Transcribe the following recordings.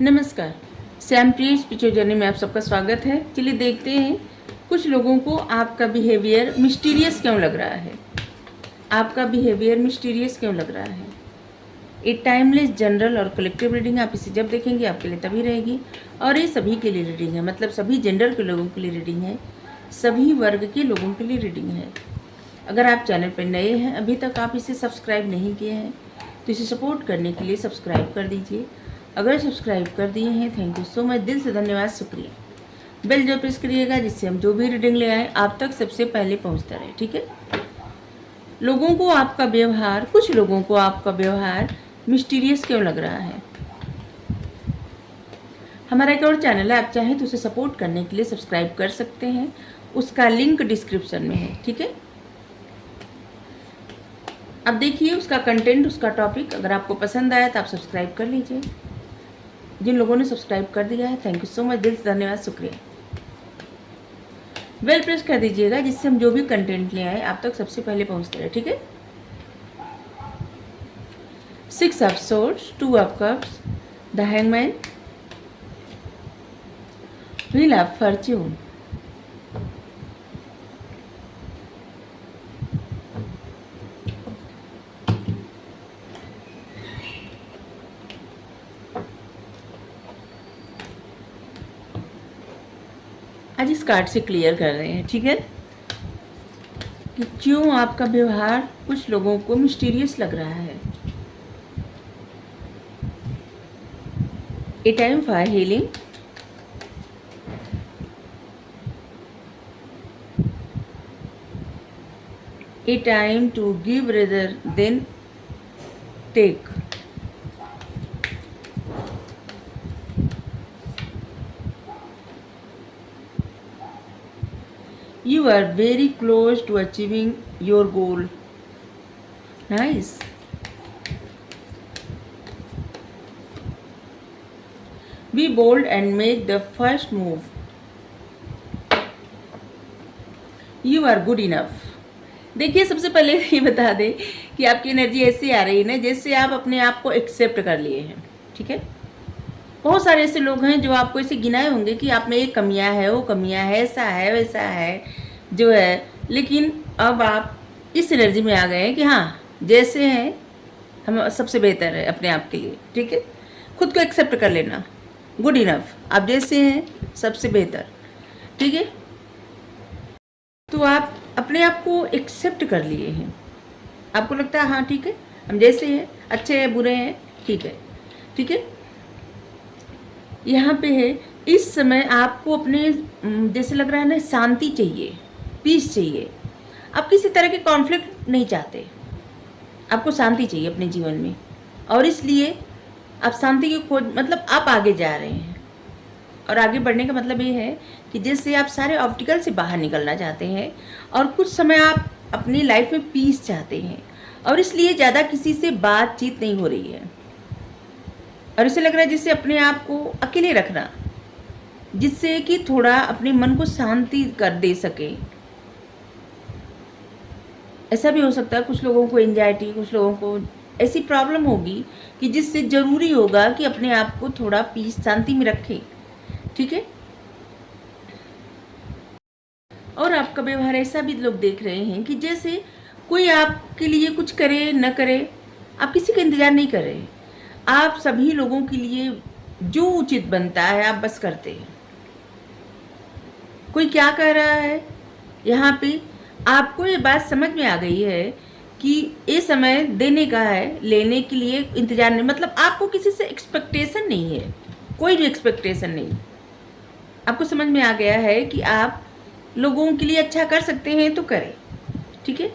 नमस्कार। Sam pre spiritual journey में आप सबका स्वागत है। चलिए देखते हैं कुछ लोगों को आपका बिहेवियर मिस्टीरियस क्यों लग रहा है। आपका बिहेवियर मिस्टीरियस क्यों लग रहा है। एक टाइमलेस जनरल और कलेक्टिव रीडिंग, आप इसे जब देखेंगे आपके लिए तभी रहेगी। और ये सभी के लिए रीडिंग है, मतलब सभी जेंडर के लोगों के लिए रीडिंग है, सभी वर्ग के लोगों के लिए रीडिंग है। अगर आप चैनल पर नए हैं, अभी तक आप इसे सब्सक्राइब नहीं किए हैं, तो इसे सपोर्ट करने के लिए सब्सक्राइब कर दीजिए। अगर सब्सक्राइब कर दिए हैं, थैंक यू सो मच, दिल से धन्यवाद, शुक्रिया। बेल जो प्रेस करिएगा जिससे हम जो भी रीडिंग ले आए आप तक सबसे पहले पहुंचता रहे, ठीक है। लोगों को आपका व्यवहार, कुछ लोगों को आपका व्यवहार मिस्टीरियस क्यों लग रहा है। हमारा एक और चैनल है, आप चाहें तो उसे सपोर्ट करने के लिए सब्सक्राइब कर सकते हैं, उसका लिंक डिस्क्रिप्शन में है, ठीक है। अब देखिए उसका कंटेंट, उसका टॉपिक, अगर आपको पसंद आया तो आप सब्सक्राइब कर लीजिए। जिन लोगों ने सब्सक्राइब कर दिया है, थैंक यू सो मच, दिल से धन्यवाद, शुक्रिया। बेल प्रेस कर दीजिएगा जिससे हम जो भी कंटेंट ले आए आप तक सबसे पहले पहुंचते रहे, ठीक है। 6 of swords, 2 of cups, the hangman, wheel of Fortune, आज इस कार्ड से क्लियर कर रहे हैं, ठीक है, कि क्यों आपका व्यवहार कुछ लोगों को मिस्टीरियस लग रहा है। A time for healing, a time to give rather than take, you are very close to achieving your goal. Nice. Be bold and make the first move. You are good enough. देखिए सबसे पहले ये बता दें कि आपकी energy ऐसी आ रही है ना जैसे आप अपने आप को एक्सेप्ट कर लिए हैं, ठीक है। बहुत सारे ऐसे लोग हैं जो आपको ऐसे गिनाए होंगे कि आप में ये कमियां है, वो कमियां है, ऐसा है वैसा है जो है, लेकिन अब आप इस एनर्जी में आ गए हैं कि हाँ जैसे हैं हम सबसे बेहतर है अपने आप के लिए, ठीक है। खुद को एक्सेप्ट कर लेना, गुड इनफ, आप जैसे हैं सबसे बेहतर, ठीक है। तो आप अपने आप को एक्सेप्ट कर लिए हैं, आपको लगता है हाँ ठीक है हम जैसे हैं, अच्छे हैं बुरे हैं, ठीक है, ठीक है। यहाँ पे है इस समय आपको अपने जैसे लग रहा है ना शांति चाहिए, पीस चाहिए। आप किसी तरह के कॉन्फ्लिक्ट नहीं चाहते, आपको शांति चाहिए अपने जीवन में, और इसलिए आप शांति की खोज, मतलब आप आगे जा रहे हैं। और आगे बढ़ने का मतलब ये है कि जैसे आप सारे ऑब्स्टिकल से बाहर निकलना चाहते हैं और कुछ समय आप अपनी लाइफ में पीस चाहते हैं, और इसलिए ज़्यादा किसी से बातचीत नहीं हो रही है, और इसे लग रहा है जिससे अपने आप को अकेले रखना, जिससे कि थोड़ा अपने मन को शांति कर दे सके। ऐसा भी हो सकता है कुछ लोगों को एंजाइटी, कुछ लोगों को ऐसी प्रॉब्लम होगी कि जिससे ज़रूरी होगा कि अपने आप को थोड़ा पीस, शांति में रखें, ठीक है। और आपका व्यवहार ऐसा भी लोग देख रहे हैं कि जैसे कोई आपके लिए कुछ करे न करे, आप किसी का इंतज़ार नहीं कर रहे, आप सभी लोगों के लिए जो उचित बनता है आप बस करते हैं। कोई क्या कह रहा है, यहाँ पे आपको ये बात समझ में आ गई है कि ये समय देने का है, लेने के लिए इंतज़ार नहीं, मतलब आपको किसी से एक्सपेक्टेशन नहीं है, कोई भी एक्सपेक्टेशन नहीं। आपको समझ में आ गया है कि आप लोगों के लिए अच्छा कर सकते हैं तो करें, ठीक है।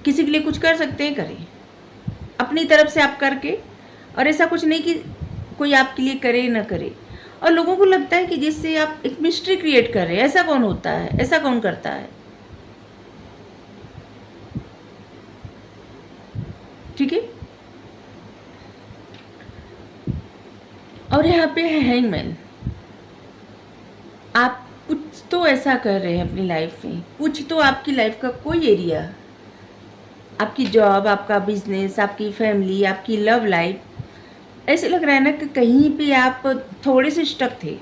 किसी के लिए कुछ कर सकते हैं करें अपनी तरफ से आप करके, और ऐसा कुछ नहीं कि कोई आपके लिए करे ना करे। और लोगों को लगता है कि जिससे आप एक मिस्ट्री क्रिएट कर रहे हैं, ऐसा कौन होता है, ऐसा कौन करता है, ठीक है। और यहाँ पे है हैंगमैन, आप कुछ तो ऐसा कर रहे हैं अपनी लाइफ में, कुछ तो आपकी लाइफ का कोई एरिया, आपकी जॉब, आपका बिजनेस, आपकी फैमिली, आपकी लव लाइफ, ऐसे लग रहा है ना कि कहीं पे आप थोड़े से स्टक थे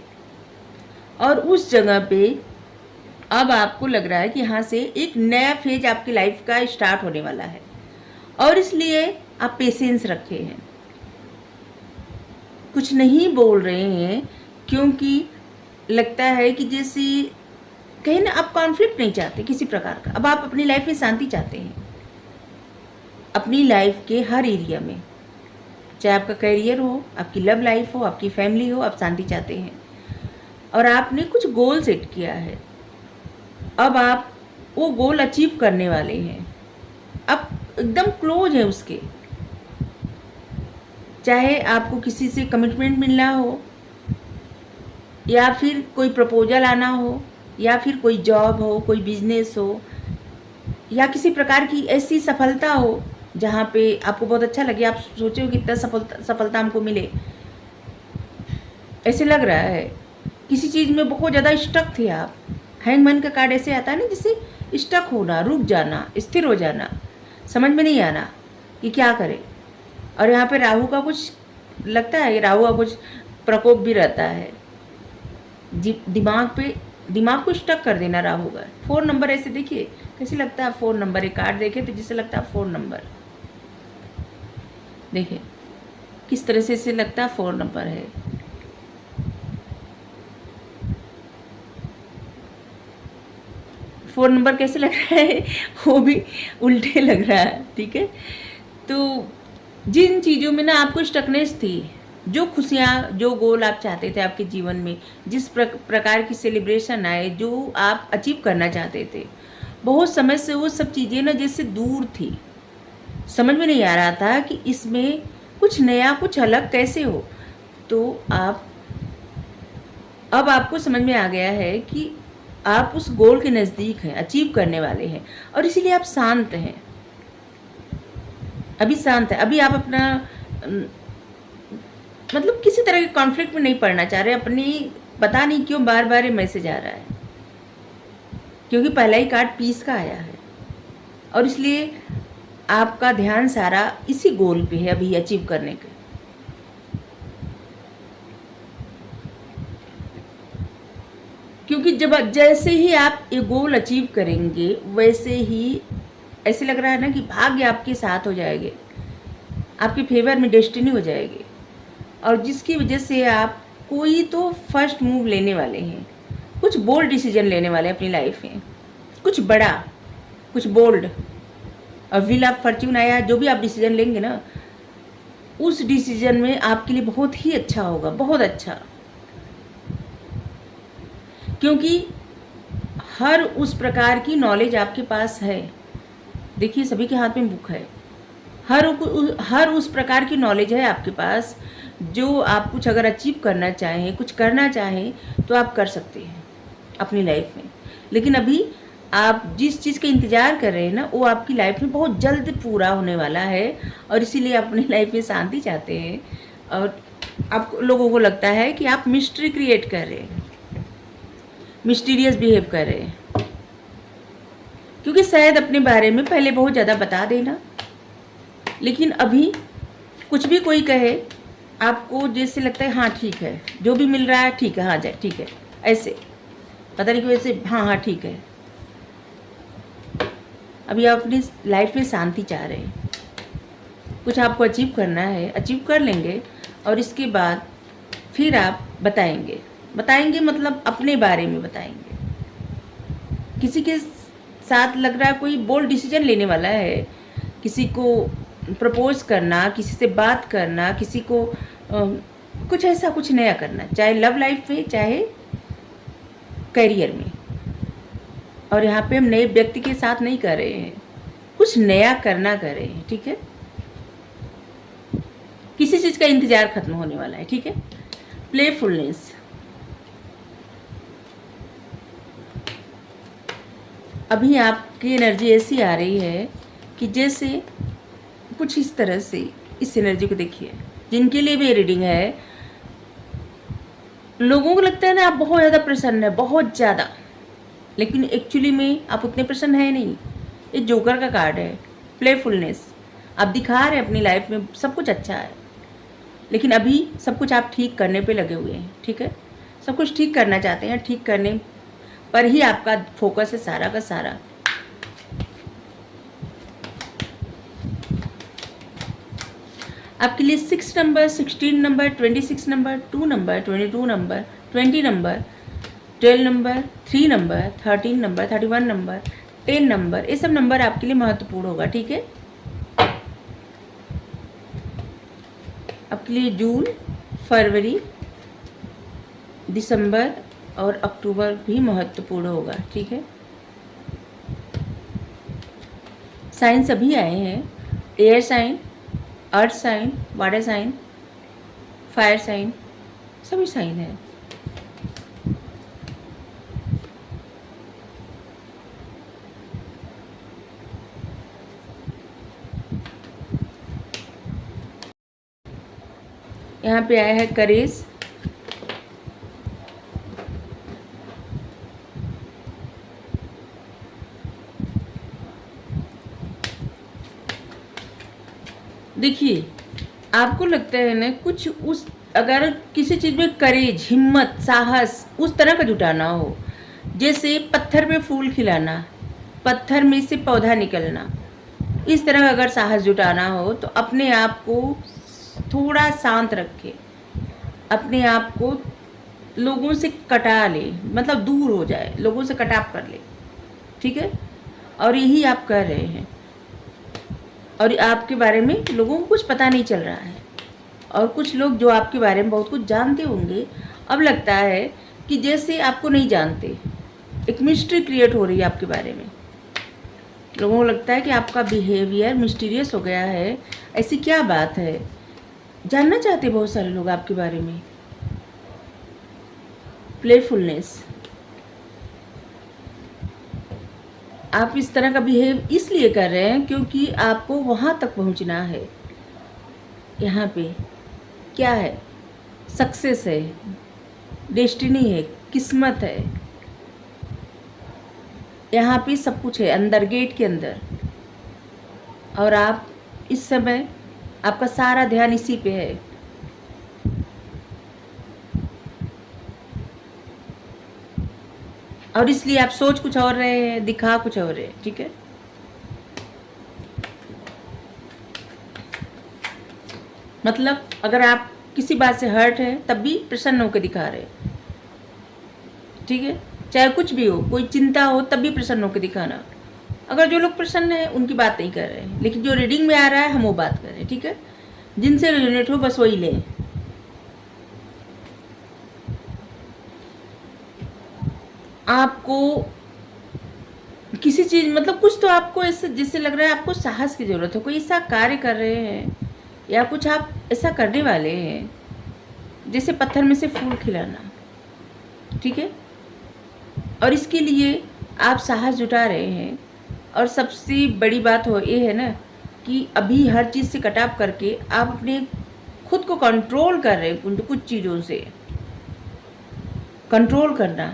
और उस जगह पे अब आपको लग रहा है कि यहाँ से एक नया फेज आपकी लाइफ का स्टार्ट होने वाला है, और इसलिए आप पेशेंस रखे हैं, कुछ नहीं बोल रहे हैं, क्योंकि लगता है कि जैसे कहीं ना आप कॉन्फ्लिक्ट नहीं चाहते किसी प्रकार का। अब आप अपनी लाइफ में शांति चाहते हैं, अपनी लाइफ के हर एरिया में, चाहे आपका करियर हो, आपकी लव लाइफ हो, आपकी फैमिली हो, आप शांति चाहते हैं और आपने कुछ गोल सेट किया है। अब आप वो गोल अचीव करने वाले हैं, आप एकदम क्लोज हैं उसके। चाहे आपको किसी से कमिटमेंट मिलना हो, या फिर कोई प्रपोजल आना हो, या फिर कोई जॉब हो, कोई बिजनेस हो, या किसी प्रकार की ऐसी सफलता हो जहाँ पे आपको बहुत अच्छा लगे, आप सोचे हो कि इतना सफलता हमको मिले। ऐसे लग रहा है किसी चीज़ में बहुत ज़्यादा स्टक थे आप। हैंगमैन का कार्ड ऐसे आता है ना, जिससे स्टक होना, रुक जाना, स्थिर हो जाना, समझ में नहीं आना कि क्या करें। और यहाँ पे राहु का कुछ लगता है, राहु का कुछ प्रकोप भी रहता है, दिमाग को स्टक कर देना राहु का। 4 नंबर ऐसे देखिए कैसे लगता है, 4 नंबर एक कार्ड देखे तो जिससे लगता है 4 नंबर, देखिए किस तरह से इसे लगता है 4 नंबर है। फोर नंबर कैसे लग रहा है, वो भी उल्टे लग रहा है, ठीक है। तो जिन चीज़ों में ना आपको स्टकनेस थी, जो खुशियाँ, जो गोल आप चाहते थे आपके जीवन में, जिस प्रकार की सेलिब्रेशन आए, जो आप अचीव करना चाहते थे, बहुत समय से वो सब चीज़ें ना जैसे दूर थी, समझ में नहीं आ रहा था कि इसमें कुछ नया, कुछ अलग कैसे हो। तो अब आपको समझ में आ गया है कि आप उस गोल के नज़दीक हैं, अचीव करने वाले हैं, और इसीलिए आप शांत हैं, अभी शांत है। अभी आप अपना मतलब किसी तरह के कॉन्फ्लिक्ट में नहीं पड़ना चाह रहे। अपनी पता नहीं क्यों बार बार ये मैसेज आ रहा है, क्योंकि पहला ही कार्ड पीस का आया है, और इसलिए आपका ध्यान सारा इसी गोल पे है अभी अचीव करने के। क्योंकि जैसे ही आप ये गोल अचीव करेंगे, वैसे ही ऐसे लग रहा है ना कि भाग्य आपके साथ हो जाएंगे, आपके फेवर में डेस्टिनी हो जाएगी, और जिसकी वजह से आप कोई तो फर्स्ट मूव लेने वाले हैं, कुछ बोल्ड डिसीजन लेने वाले हैं अपनी लाइफ में, कुछ बड़ा, कुछ बोल्ड। और व्हील ऑफ फॉर्च्यून आया, जो भी आप डिसीजन लेंगे ना, उस डिसीजन में आपके लिए बहुत ही अच्छा होगा, बहुत अच्छा। क्योंकि हर उस प्रकार की नॉलेज आपके पास है, देखिए सभी के हाथ में बुक है, हर उस प्रकार की नॉलेज है आपके पास, जो आप कुछ अगर अचीव करना चाहें, कुछ करना चाहें, तो आप कर सकते हैं अपनी लाइफ में। लेकिन अभी आप जिस चीज़ का इंतज़ार कर रहे हैं ना, वो आपकी लाइफ में बहुत जल्द पूरा होने वाला है, और इसीलिए आप अपनी लाइफ में शांति चाहते हैं। और आप लोगों को लगता है कि आप मिस्ट्री क्रिएट कर रहे हैं, मिस्टीरियस बिहेव कर रहे हैं, क्योंकि शायद अपने बारे में पहले बहुत ज़्यादा बता देना, लेकिन अभी कुछ भी कोई कहे आपको जैसे लगता है हाँ ठीक है, जो भी मिल रहा है ठीक है, हाँ जाए ठीक है, ऐसे पता नहीं क्यों ऐसे हाँ हाँ ठीक है। अभी आप अपनी लाइफ में शांति चाह रहे हैं, कुछ आपको अचीव करना है, अचीव कर लेंगे, और इसके बाद फिर आप बताएंगे मतलब अपने बारे में बताएंगे। किसी के साथ लग रहा है कोई बोल्ड डिसीजन लेने वाला है, किसी को प्रपोज करना, किसी से बात करना, किसी को कुछ ऐसा कुछ नया करना, चाहे लव लाइफ में, चाहे करियर में। और यहाँ पे हम नए व्यक्ति के साथ नहीं कर रहे हैं, कुछ नया करना कर रहे हैं, ठीक है। किसी चीज़ का इंतज़ार खत्म होने वाला है, ठीक है। प्लेफुलनेस, अभी आपकी एनर्जी ऐसी आ रही है कि जैसे कुछ इस तरह से, इस एनर्जी को देखिए, जिनके लिए भी रीडिंग है, लोगों को लगता है ना आप बहुत ज़्यादा प्रसन्न है, बहुत ज़्यादा, लेकिन एक्चुअली में आप उतने प्रसन्न है नहीं। ये जोकर का कार्ड है, प्लेफुलनेस। आप दिखा रहे हैं अपनी लाइफ में सब कुछ अच्छा है, लेकिन अभी सब कुछ आप ठीक करने पे लगे हुए हैं, ठीक है। सब कुछ ठीक करना चाहते हैं, ठीक करने पर ही आपका फोकस है सारा का सारा। आपके लिए 6 number, 16 number, 26 number, 2 number, 22 number, 20 number, 12 number, 3 number, 13 number, 31 number, 10 number, ये सब नंबर आपके लिए महत्वपूर्ण होगा, ठीक है। आपके लिए जून, फरवरी, दिसंबर और अक्टूबर भी महत्वपूर्ण होगा, ठीक है। साइन सभी आए हैं, air sign, earth sign, water sign, fire sign, सभी साइन है। यहाँ पे आया है करेज, देखिए आपको लगता है ना कुछ उस, अगर किसी चीज़ में करेज, हिम्मत, साहस उस तरह का जुटाना हो, जैसे पत्थर पे फूल खिलाना, पत्थर में से पौधा निकलना, इस तरह का अगर साहस जुटाना हो तो अपने आप को थोड़ा शांत रखे, अपने आप को लोगों से कटा ले, मतलब दूर हो जाए, लोगों से कटाव कर ले, ठीक है। और यही आप कर रहे हैं, और आपके बारे में लोगों को कुछ पता नहीं चल रहा है, और कुछ लोग जो आपके बारे में बहुत कुछ जानते होंगे, अब लगता है कि जैसे आपको नहीं जानते, एक मिस्ट्री क्रिएट हो रही है आपके बारे में। लोगों को लगता है कि आपका बिहेवियर मिस्टीरियस हो गया है, ऐसी क्या बात है, जानना चाहते बहुत सारे लोग आपके बारे में। प्लेफुलनेस, आप इस तरह का बिहेव इसलिए कर रहे हैं क्योंकि आपको वहाँ तक पहुँचना है। यहाँ पे क्या है, सक्सेस है, डेस्टिनी है, किस्मत है, यहाँ पे सब कुछ है अंदर, गेट के अंदर, और आप इस समय आपका सारा ध्यान इसी पे है। और इसलिए आप सोच कुछ और रहे हैं, दिखा कुछ और है, ठीक है। मतलब अगर आप किसी बात से हर्ट है तब भी प्रसन्न होकर दिखा रहे हैं, ठीक है। चाहे कुछ भी हो, कोई चिंता हो तब भी प्रसन्न होकर दिखाना। अगर जो लोग प्रसन्न हैं उनकी बात नहीं कर रहे हैं, लेकिन जो रीडिंग में आ रहा है हम वो बात कर रहे हैं, ठीक है। जिनसे रिजोनेट हो बस वही लें। आपको किसी चीज़, मतलब कुछ तो आपको ऐसे जिससे लग रहा है आपको साहस की ज़रूरत है, कोई ऐसा कार्य कर रहे हैं या कुछ आप ऐसा करने वाले हैं, जैसे पत्थर में से फूल खिलाना, ठीक है। और इसके लिए आप साहस जुटा रहे हैं, और सबसे बड़ी बात हो ये है ना कि अभी हर चीज़ से कटाव करके आप अपने खुद को कंट्रोल कर रहे हैं, कुछ चीज़ों से कंट्रोल करना,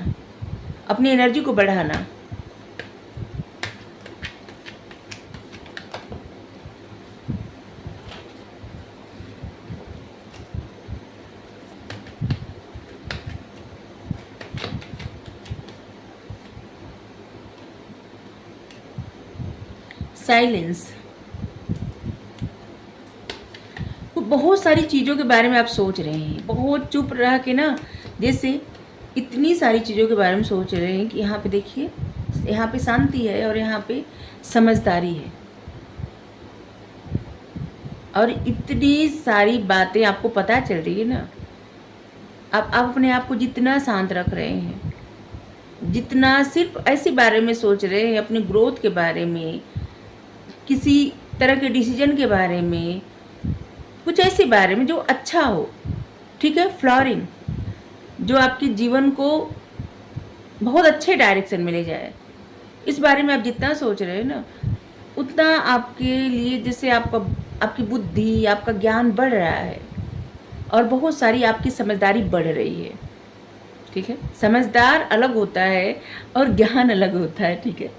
अपनी एनर्जी को बढ़ाना। साइलेंस, बहुत सारी चीज़ों के बारे में आप सोच रहे हैं, बहुत चुप रह के ना, जैसे इतनी सारी चीज़ों के बारे में सोच रहे हैं कि यहाँ पे देखिए, यहाँ पे शांति है और यहाँ पे समझदारी है, और इतनी सारी बातें आपको पता चल रही है ना। आप अपने आप को जितना शांत रख रहे हैं, जितना सिर्फ ऐसे बारे में सोच रहे हैं, अपने ग्रोथ के बारे में, किसी तरह के डिसीजन के बारे में, कुछ ऐसे बारे में जो अच्छा हो, ठीक है, फ्लोरिंग, जो आपके जीवन को बहुत अच्छे डायरेक्शन में ले जाए, इस बारे में आप जितना सोच रहे हैं ना, उतना आपके लिए, जैसे आपकी बुद्धि, आपका ज्ञान बढ़ रहा है, और बहुत सारी आपकी समझदारी बढ़ रही है, ठीक है। समझदार अलग होता है और ज्ञान अलग होता है, ठीक है।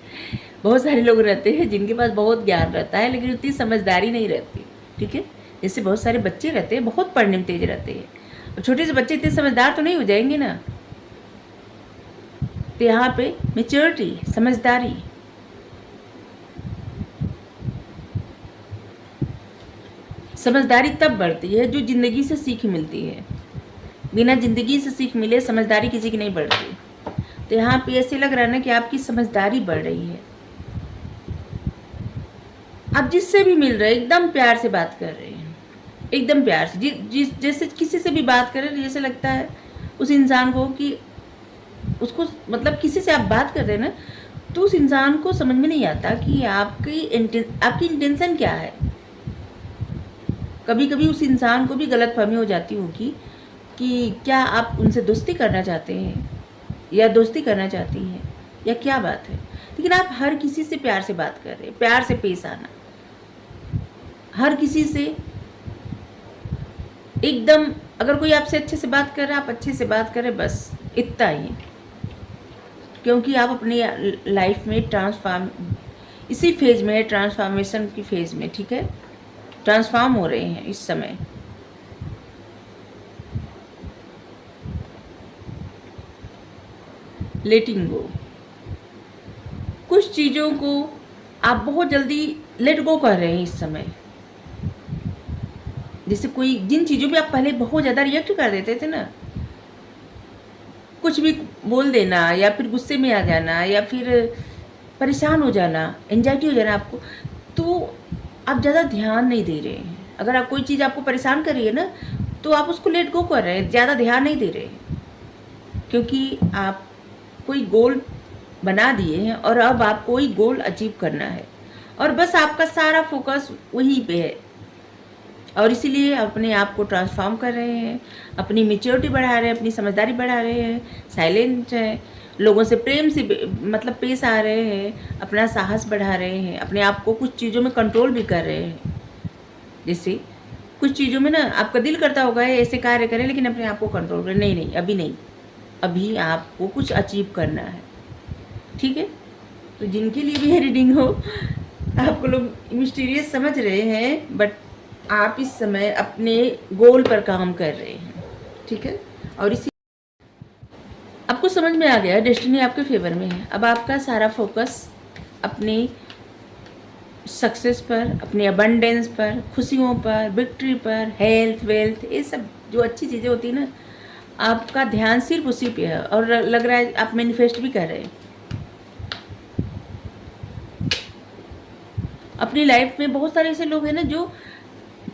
बहुत सारे लोग रहते हैं जिनके पास बहुत ज्ञान रहता है लेकिन उतनी समझदारी नहीं रहती, ठीक है। जैसे बहुत सारे बच्चे रहते हैं, बहुत पढ़ने में तेज रहते हैं। अब छोटे से बच्चे इतने समझदार तो नहीं हो जाएंगे ना। तो यहाँ पे मैच्योरिटी, समझदारी, समझदारी तब बढ़ती है जो ज़िंदगी से सीख मिलती है। बिना ज़िंदगी से सीख मिले समझदारी किसी की नहीं बढ़ती। तो यहाँ पे ऐसे लग रहा है ना कि आपकी समझदारी बढ़ रही है। आप जिससे भी मिल रहे हैं एकदम प्यार से बात कर रहे हैं, एकदम प्यार से। जैसे किसी से भी बात कर रहे हैं, जैसे लगता है उस इंसान को कि उसको, मतलब किसी से आप बात कर रहे हैं ना, तो उस इंसान को समझ में नहीं आता कि आपकी इंटेंशन क्या है। कभी कभी उस इंसान को भी गलतफहमी हो जाती होगी कि क्या आप उनसे दोस्ती करना चाहते हैं या दोस्ती करना चाहती हैं या क्या बात है। लेकिन आप हर किसी से प्यार से बात कर रहे हैं, प्यार से पेश आना, हर किसी से एकदम, अगर कोई आपसे अच्छे से बात कर रहा है आप अच्छे से बात करें, बस इतना ही। क्योंकि आप अपनी लाइफ में इसी फेज में है, ट्रांसफॉर्मेशन की फेज में, ठीक है, ट्रांसफॉर्म हो रहे हैं इस समय। लेटिंग गो, कुछ चीज़ों को आप बहुत जल्दी लेट गो कर रहे हैं इस समय। जैसे कोई जिन चीज़ों पे आप पहले बहुत ज़्यादा रिएक्ट कर देते थे ना, कुछ भी बोल देना या फिर गुस्से में आ जाना या फिर परेशान हो जाना, एंजाइटी हो जाना आपको, तो आप ज़्यादा ध्यान नहीं दे रहे हैं। अगर आप कोई चीज़ आपको परेशान कर रही है ना, तो आप उसको लेट गो कर रहे हैं, ज़्यादा ध्यान नहीं दे रहे हैं। क्योंकि आप कोई गोल बना दिए हैं और अब आपको वही गोल अचीव करना है और बस आपका सारा फोकस वहीं पे है। और इसीलिए अपने आप को ट्रांसफॉर्म कर रहे हैं, अपनी मैच्योरिटी बढ़ा रहे हैं, अपनी समझदारी बढ़ा रहे हैं, साइलेंट हैं, लोगों से प्रेम से मतलब पेश आ रहे हैं, अपना साहस बढ़ा रहे हैं, अपने आप को कुछ चीज़ों में कंट्रोल भी कर रहे हैं। जैसे कुछ चीज़ों में ना आपका दिल करता होगा ऐसे कार्य करें, लेकिन अपने आप को कंट्रोल करें, नहीं नहीं अभी नहीं, अभी आपको कुछ अचीव करना है, ठीक है। तो जिनके लिए भी रीडिंग हो, आपको लोग मिस्टीरियस समझ रहे हैं, बट आप इस समय अपने गोल पर काम कर रहे हैं, ठीक है। और इसी आपको समझ में आ गया डेस्टिनी आपके फेवर में है। अब आपका सारा फोकस अपने सक्सेस पर, अपने अबंडेंस पर, खुशियों पर, विक्ट्री पर, हेल्थ, वेल्थ, ये सब जो अच्छी चीज़ें होती है ना, आपका ध्यान सिर्फ उसी पे है और लग रहा है आप मैनिफेस्ट भी कर रहे हैं। अपनी लाइफ में बहुत सारे ऐसे लोग हैं ना जो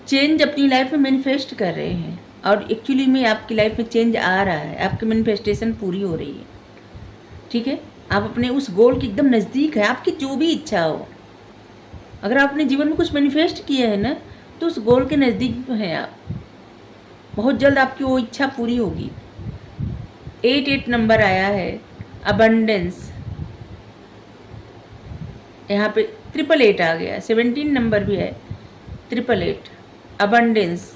चेंज अपनी लाइफ में मैनिफेस्ट कर रहे हैं और एक्चुअली में आपकी लाइफ में चेंज आ रहा है, आपकी मैनिफेस्टेशन पूरी हो रही है, ठीक है। आप अपने उस गोल के एकदम नज़दीक है, आपकी जो भी इच्छा हो। अगर आप अपने जीवन में कुछ मैनिफेस्ट किया है ना, तो उस गोल के नज़दीक हैं आप, बहुत जल्द आपकी वो इच्छा पूरी होगी। 88 नंबर आया है, अबंडेंस, यहाँ पे 888 आ गया, 17 नंबर भी है, 888, अबंडेंस,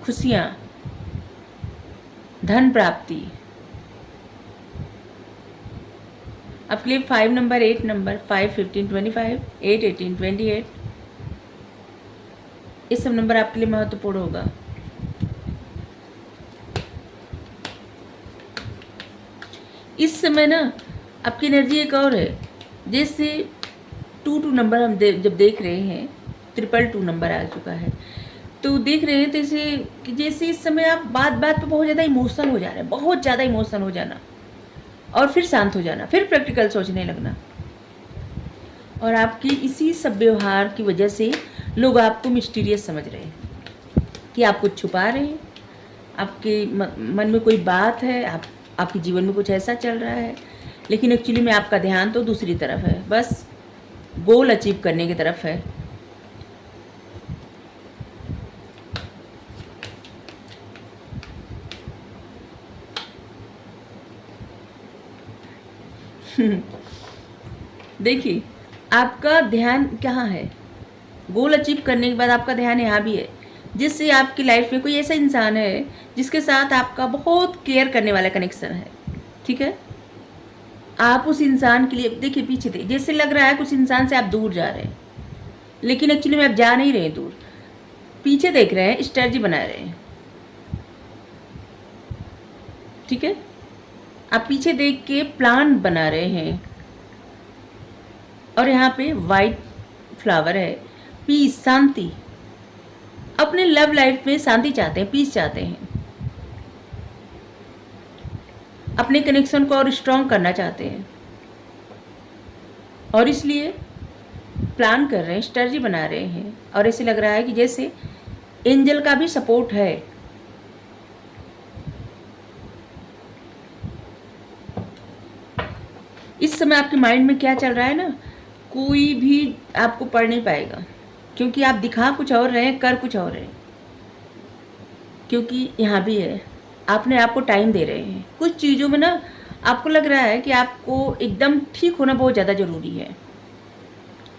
खुशियाँ, धन प्राप्ति। आपके लिए 5 नंबर, 8 नंबर, 5, 15, 25, 8, 18, 28, ये सब नंबर आपके लिए महत्वपूर्ण होगा। इस समय ना आपकी एनर्जी एक और है, जैसे 2 नंबर हम जब देख रहे हैं, 222 नंबर आ चुका है, तो देख रहे हैं तो जैसे इस समय आप बात बात पे बहुत ज़्यादा इमोशनल हो जा रहे हैं, बहुत ज़्यादा इमोशनल हो जाना और फिर शांत हो जाना, फिर प्रैक्टिकल सोचने लगना। और आपकी इसी सब व्यवहार की वजह से लोग आपको मिस्टीरियस समझ रहे हैं कि आप कुछ छुपा रहे हैं, आपके मन में कोई बात है, आपके जीवन में कुछ ऐसा चल रहा है, लेकिन एक्चुअली में आपका ध्यान तो दूसरी तरफ है, बस गोल अचीव करने की तरफ है। देखिए आपका ध्यान कहाँ है, गोल अचीव करने के बाद आपका ध्यान यहाँ भी है, जिससे आपकी लाइफ में कोई ऐसा इंसान है जिसके साथ आपका बहुत केयर करने वाला कनेक्शन है, ठीक है। आप उस इंसान के लिए, देखिए पीछे थे, जैसे लग रहा है कुछ इंसान से आप दूर जा रहे हैं, लेकिन एक्चुअली में आप जा नहीं रहे दूर, पीछे देख रहे हैं, स्ट्रेटजी बना रहे हैं, ठीक है। आप पीछे देख के प्लान बना रहे हैं और यहाँ पे वाइट फ्लावर है, पीस, शांति। अपने लव लाइफ में शांति चाहते हैं, पीस चाहते हैं, अपने कनेक्शन को और स्ट्रॉन्ग करना चाहते हैं और इसलिए प्लान कर रहे हैं, स्ट्रेटजी बना रहे हैं। और ऐसे लग रहा है कि जैसे एंजल का भी सपोर्ट है। इस समय आपके माइंड में क्या चल रहा है ना, कोई भी आपको पढ़ नहीं पाएगा, क्योंकि आप दिखा कुछ और रहे हैं, कर कुछ और रहे हैं। क्योंकि यहाँ भी है, आपने आपको टाइम दे रहे हैं। कुछ चीज़ों में ना आपको लग रहा है कि आपको एकदम ठीक होना बहुत ज़्यादा ज़रूरी है।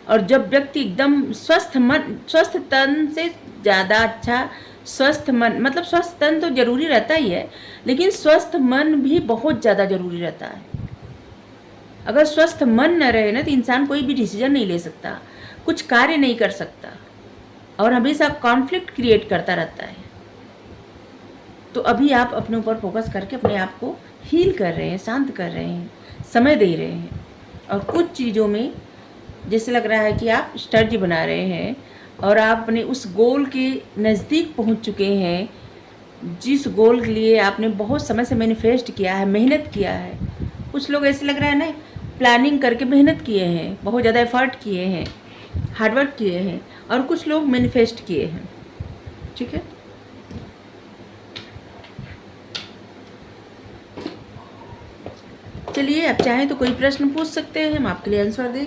और जब व्यक्ति एकदम स्वस्थ मन, स्वस्थ तन से ज़्यादा अच्छा स्वस्थ मन, मतलब स्वस्थ तन तो ज़रूरी रहता ही है, लेकिन स्वस्थ मन भी बहुत ज़्यादा ज़रूरी रहता है। अगर स्वस्थ मन न रहे ना तो इंसान कोई भी डिसीजन नहीं ले सकता, कुछ कार्य नहीं कर सकता और हमेशा कॉन्फ्लिक्ट क्रिएट करता रहता है। तो अभी आप अपने ऊपर फोकस करके अपने आप को हील कर रहे हैं, शांत कर रहे हैं, समय दे रहे हैं। और कुछ चीज़ों में जैसे लग रहा है कि आप स्ट्रेटजी बना रहे हैं और आप अपने उस गोल के नज़दीक पहुंच चुके हैं, जिस गोल के लिए आपने बहुत समय से मैनिफेस्ट किया है, मेहनत किया है। कुछ लोग ऐसे लग रहा है ना, प्लानिंग करके मेहनत किए हैं, बहुत ज़्यादा एफर्ट किए हैं, हार्डवर्क किए हैं, और कुछ लोग मैनिफेस्ट किए हैं, ठीक है। चलिए, आप चाहें तो कोई प्रश्न पूछ सकते हैं, हम आपके लिए आंसर दें।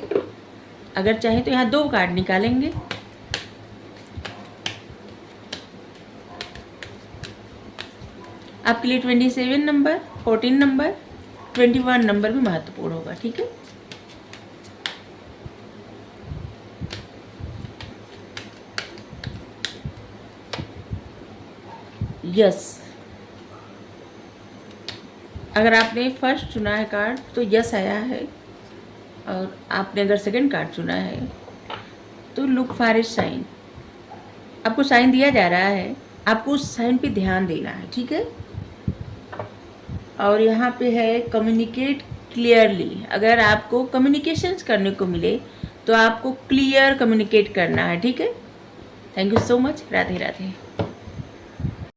अगर चाहें तो यहाँ 2 कार्ड निकालेंगे। आपके लिए 27 नंबर, 14 नंबर, 21 नंबर भी महत्वपूर्ण होगा, ठीक है। यस, अगर आपने फर्स्ट चुना है कार्ड तो यस आया है, और आपने अगर सेकंड कार्ड चुना है तो लुक फॉर ए साइन। आपको साइन दिया जा रहा है, आपको उस साइन पे ध्यान देना है, ठीक है। और यहाँ पे है कम्युनिकेट क्लियरली। अगर आपको कम्युनिकेशंस करने को मिले तो आपको क्लियर कम्युनिकेट करना है, ठीक है। Thank you so much. Radhe Radhe.